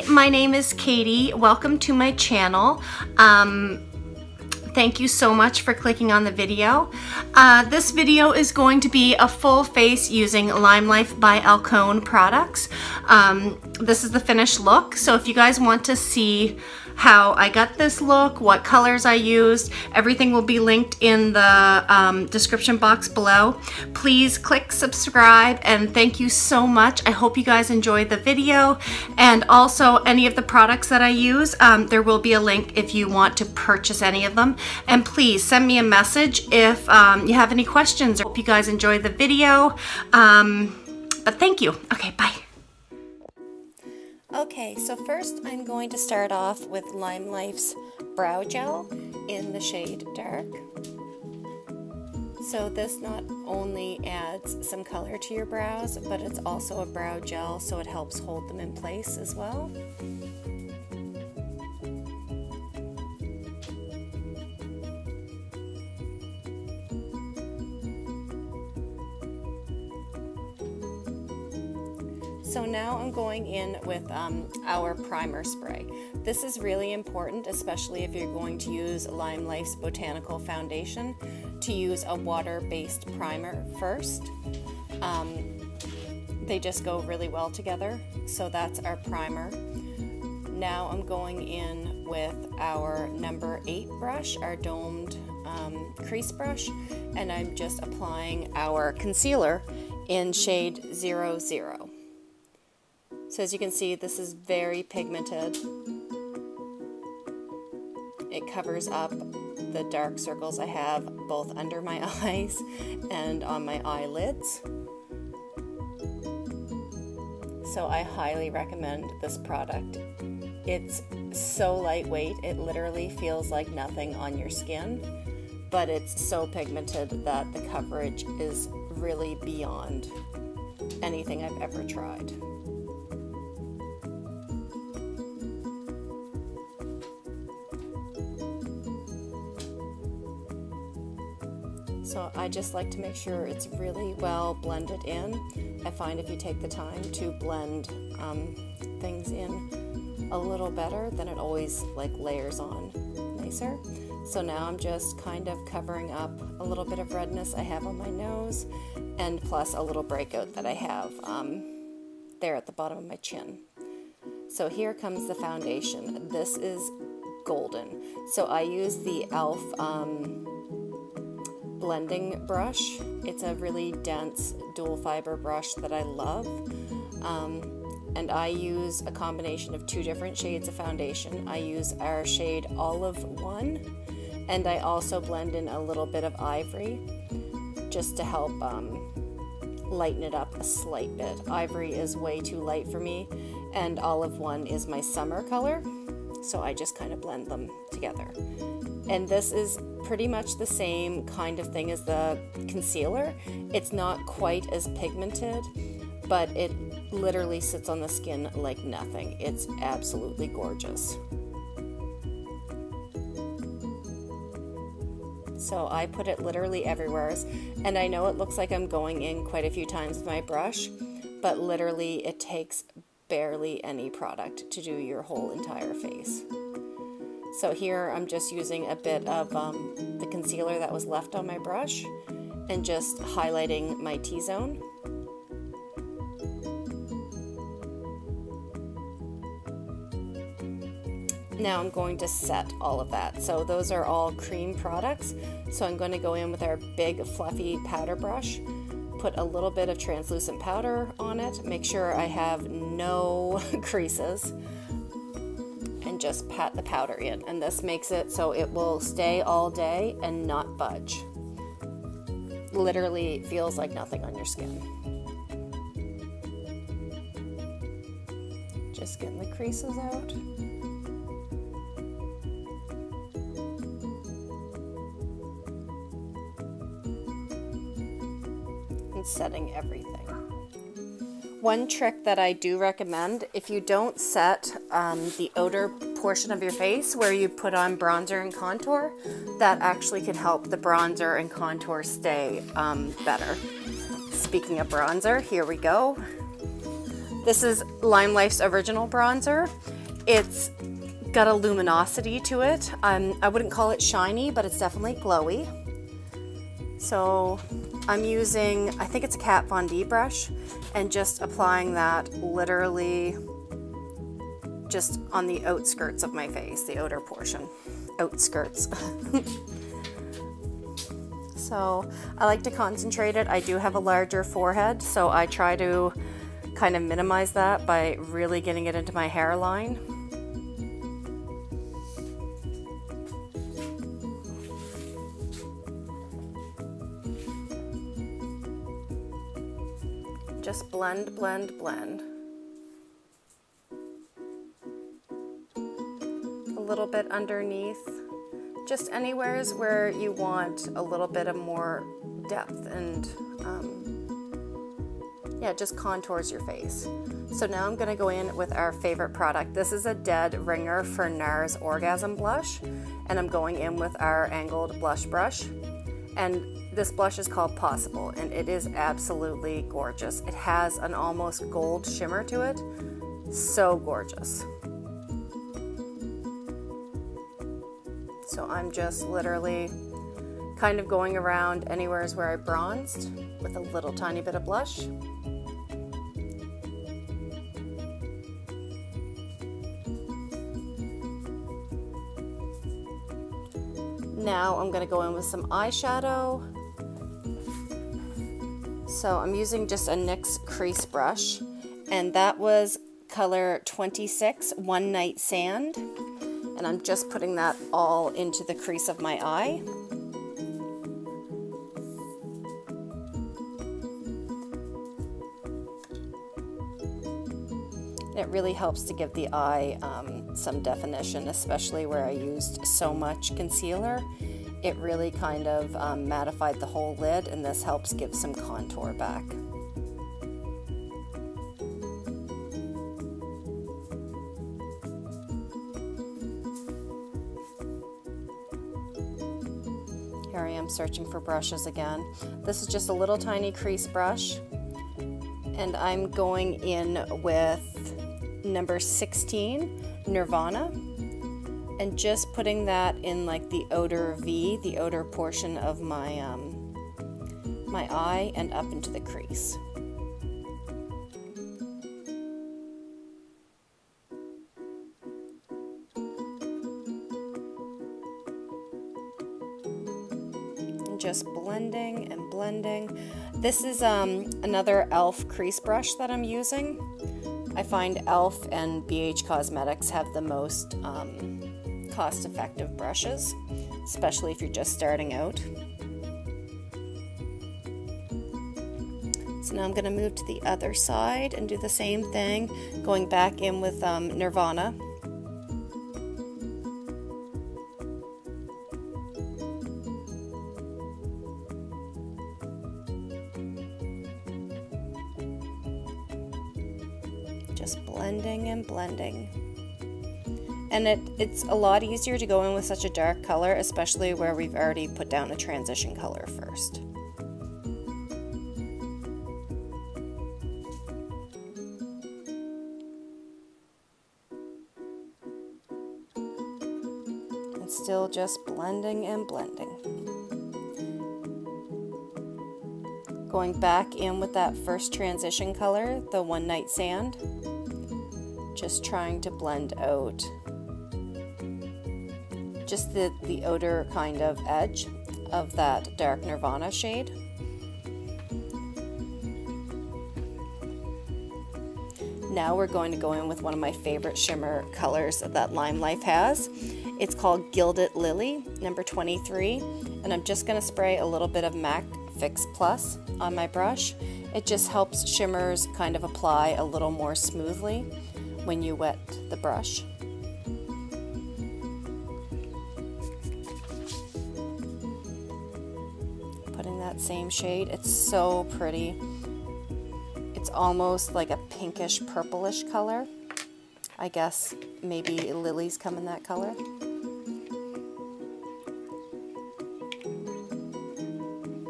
my name is Katie. Welcome to my channel. Thank you so much for clicking on the video. This video is going to be a full face using LimeLife by Alcone products. This is the finished look, so if you guys want to see how I got this look, what colors I used, everything will be linked in the description box below. Please click subscribe, and thank you so much. I hope you guys enjoyed the video, and also any of the products that I use, there will be a link if you want to purchase any of them. And please send me a message if you have any questions. I hope you guys enjoyed the video, but thank you. Okay, bye. Okay, so first I'm going to start off with LimeLife's Brow Gel in the shade Dark. So this not only adds some color to your brows, but it's also a brow gel, so it helps hold them in place as well. So now I'm going in with our primer spray. This is really important, especially if you're going to use LimeLife's Botanical Foundation, to use a water-based primer first. They just go really well together, so that's our primer. Now I'm going in with our number 8 brush, our domed crease brush, and I'm just applying our concealer in shade 00. So as you can see, this is very pigmented. It covers up the dark circles I have both under my eyes and on my eyelids. So I highly recommend this product. It's so lightweight, it literally feels like nothing on your skin, but it's so pigmented that the coverage is really beyond anything I've ever tried. So I just like to make sure it's really well blended in. I find if you take the time to blend things in a little better, then it always like layers on nicer. So now I'm just kind of covering up a little bit of redness I have on my nose, and plus a little breakout that I have there at the bottom of my chin. So here comes the foundation. This is golden. So I use the e.l.f. blending brush. It's a really dense dual fiber brush that I love, and I use a combination of 2 different shades of foundation. I use our shade Olive 1, and I also blend in a little bit of Ivory just to help lighten it up a slight bit. Ivory is way too light for me, and Olive 1 is my summer color, so I just kind of blend them together. And this is pretty much the same kind of thing as the concealer. It's not quite as pigmented, but it literally sits on the skin like nothing. It's absolutely gorgeous. So I put it literally everywhere, and I know it looks like I'm going in quite a few times with my brush, but literally it takes barely any product to do your whole entire face. So here I'm just using a bit of the concealer that was left on my brush and just highlighting my T-zone. Now I'm going to set all of that. So those are all cream products. So I'm going to go in with our big fluffy powder brush, put a little bit of translucent powder on it, make sure I have no creases, and just pat the powder in. And this makes it so it will stay all day and not budge. Literally feels like nothing on your skin. Just getting the creases out. And setting everything. One trick that I do recommend, if you don't set the outer portion of your face where you put on bronzer and contour, that actually can help the bronzer and contour stay better. Speaking of bronzer, here we go. This is LimeLife's original bronzer. It's got a luminosity to it. I wouldn't call it shiny, but it's definitely glowy. So I'm using, I think it's a Kat Von D brush, and just applying that literally just on the outskirts of my face, the outer portion, outskirts. So I like to concentrate it. I do have a larger forehead, so I try to kind of minimize that by really getting it into my hairline. Just blend, blend, blend. A little bit underneath. Just anywheres where you want a little bit of more depth and yeah, just contours your face. So now I'm gonna go in with our favorite product. This is a Dead Ringer for NARS Orgasm Blush, and I'm going in with our angled blush brush. And this blush is called Possible, and it is absolutely gorgeous. It has an almost gold shimmer to it. So gorgeous. So I'm just literally kind of going around anywhere where I bronzed with a little tiny bit of blush. Now I'm going to go in with some eyeshadow. So I'm using just a NYX crease brush, and that was color 26, One Night Sand. And I'm just putting that all into the crease of my eye. It really helps to give the eye some definition, especially where I used so much concealer. It really kind of mattified the whole lid, and this helps give some contour back. Here I am searching for brushes again. This is just a little tiny crease brush, and I'm going in with number 16, Nirvana, and just putting that in like the outer V, the outer portion of my my eye, and up into the crease. And just blending and blending. This is another e.l.f. crease brush that I'm using. I find e.l.f. and BH Cosmetics have the most cost-effective brushes, especially if you're just starting out. So now I'm going to move to the other side and do the same thing, going back in with Nirvana. Just blending and blending. And it's a lot easier to go in with such a dark color, especially where we've already put down a transition color first. And still just blending and blending. Going back in with that first transition color, the One Night Sand. Just trying to blend out just the outer kind of edge of that dark Nirvana shade. Now we're going to go in with one of my favorite shimmer colors that LimeLife has. It's called Gilded Lily, number 23, and I'm just going to spray a little bit of MAC Fix Plus on my brush. It just helps shimmers kind of apply a little more smoothly when you wet the brush. Putting that same shade, it's so pretty. It's almost like a pinkish purplish color. I guess maybe lilies come in that color.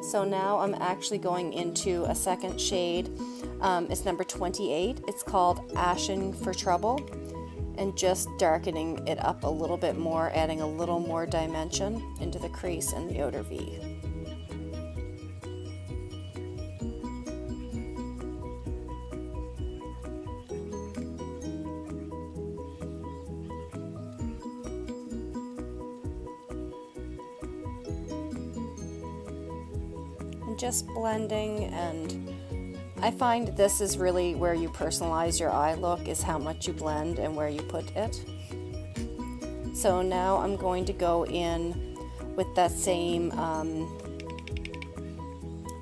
So now I'm actually going into a second shade. It's number 28. It's called Ashen for Trouble. and just darkening it up a little bit more, adding a little more dimension into the crease and the outer V. And just blending, and I find this is really where you personalize your eye look, is how much you blend and where you put it. So now I'm going to go in with that same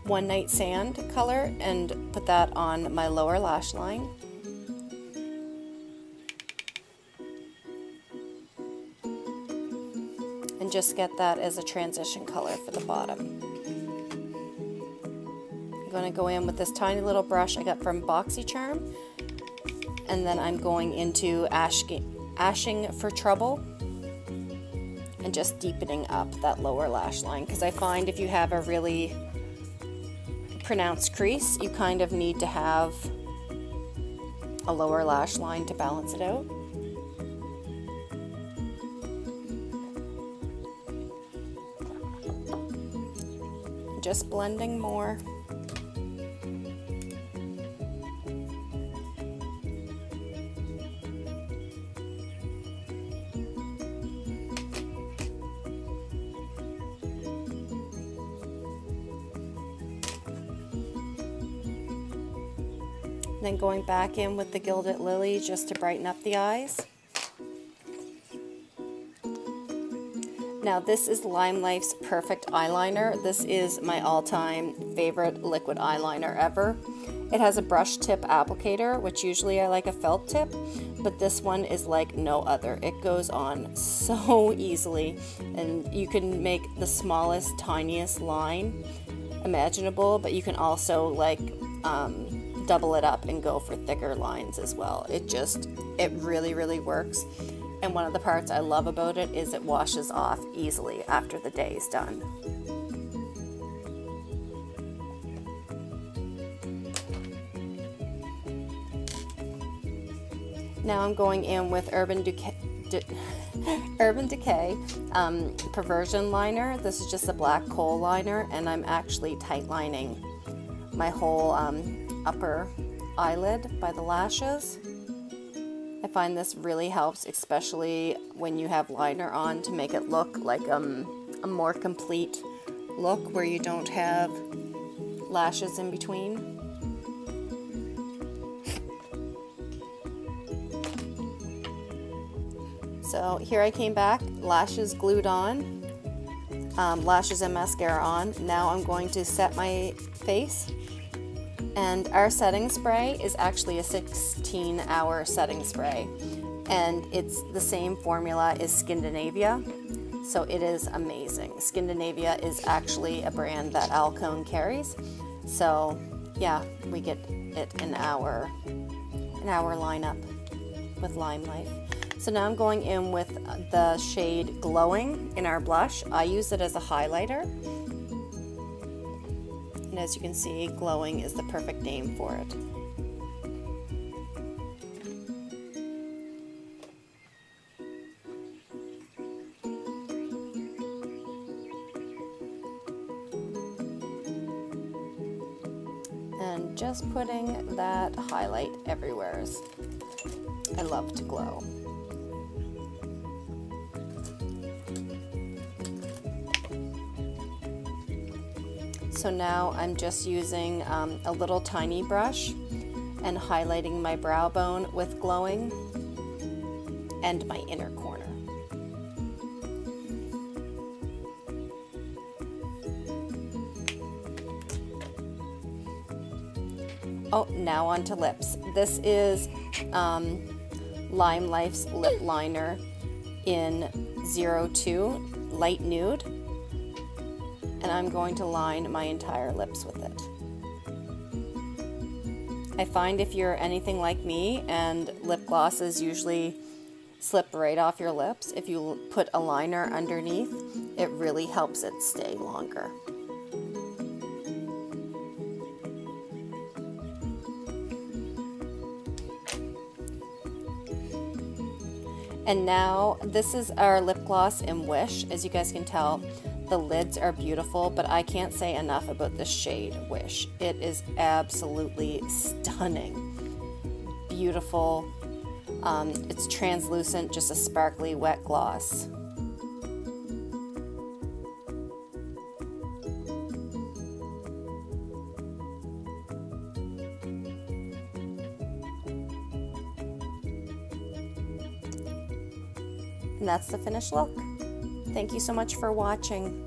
One Night Sand color and put that on my lower lash line. And just get that as a transition color for the bottom. I'm going to go in with this tiny little brush I got from BoxyCharm, and then I'm going into Ashing for Trouble and just deepening up that lower lash line, because I find if you have a really pronounced crease, you kind of need to have a lower lash line to balance it out. Just blending more. Then going back in with the Gilded Lily just to brighten up the eyes. Now this is LimeLife's Perfect Eyeliner. This is my all-time favorite liquid eyeliner ever. It has a brush tip applicator, which usually I like a felt tip, but this one is like no other. It goes on so easily, and you can make the smallest, tiniest line imaginable, but you can also like double it up and go for thicker lines as well. It really works. And one of the parts I love about it is it washes off easily after the day is done. Now I'm going in with Urban Decay Perversion Liner. This is just a black kohl liner, and I'm actually tight lining my whole upper eyelid by the lashes. I find this really helps, especially when you have liner on, to make it look like a more complete look where you don't have lashes in between. So here I came back, lashes glued on, lashes and mascara on. Now I'm going to set my face. And our setting spray is actually a 16-hour setting spray, and it's the same formula as Skindinavia, so it is amazing. Skindinavia is actually a brand that Alcone carries, so yeah, we get it in our lineup with LimeLife. So now I'm going in with the shade Glowing in our blush. I use it as a highlighter. And as you can see, Glowing is the perfect name for it. And just putting that highlight everywhere. I love to glow. So now I'm just using a little tiny brush and highlighting my brow bone with Glowing and my inner corner. Oh, now on to lips. This is LimeLife's lip liner in 02 Light Nude. And I'm going to line my entire lips with it. I find if you're anything like me and lip glosses usually slip right off your lips, if you put a liner underneath, it really helps it stay longer. And now this is our lip gloss in Wish. As you guys can tell, the lids are beautiful, but I can't say enough about this shade, Wish. It is absolutely stunning. Beautiful. It's translucent, just a sparkly wet gloss. And that's the finished look. Thank you so much for watching.